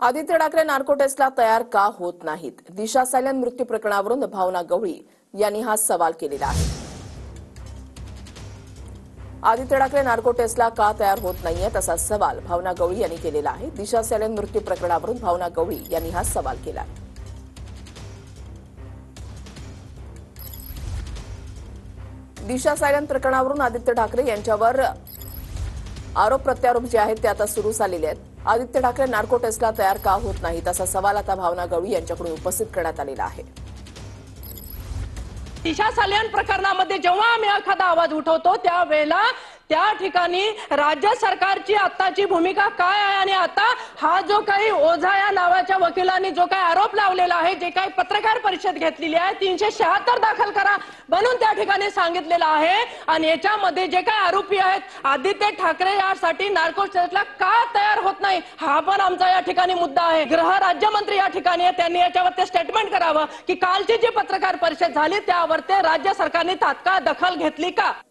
Aditya Thackeray narco टेस्टला तयार का होत नाहीत? दिशा सायलेंट मृत्यू प्रकरणावरून भावना गवळी यांनी हा सवाल केलेला आहे। आदित्य ठाकरे नार्को टेस्टला का तयार होत नाहीयेत असा सवाल भावना गवळी यांनी केलेला आहे। दिशा सायलेंट मृत्यू प्रकरणावरून भावना गवळी यांनी हा सवाल केला आहे। दिशा सायलेंट प्रकरणावरून आदित्य ठाकरे यांच्यावर आरोप प्रत्यारोप जे आहेत ते आता सुरू झालेले आहेत। आदित्य ठाकरे नार्को टेस्टला तयार का होत नाहीत असा सवाल आता भावना गवळी यांच्याकडून उपस्थित करण्यात आलेला आहे। दिशा सायलेंट प्रकरणामध्ये जेव्हा आम्ही एखादा आवाज उठवतो त्यावेळेला त्या ठिकाणी राज्य सरकारची आताची भूमिका काय आहे आणि आता हा जो काही ओझा या नावाच्या वकिलांनी जो काही आरोप लावलेला आहे, जे काही पत्रकार परिषद घेतलेली आहे 376 दाखल करा म्हणून त्या ठिकाणी सांगितलेलं आहे। आणि याच्यामध्ये जे काही आरोपी आहेत आदित्य ठाकरे यासाठी नार्को टेस्टला का तयार होत नाही हा पण आमचा या ठिकाणी मुद्दा आहे। गृह राज्यमंत्री या ठिकाणी आहे, त्यांनी याच्यावर ते स्टेटमेंट करावं की कालची जी पत्रकार परिषद झाली त्यावर ते राज्य सरकारने तात्काळ दखल घेतली का।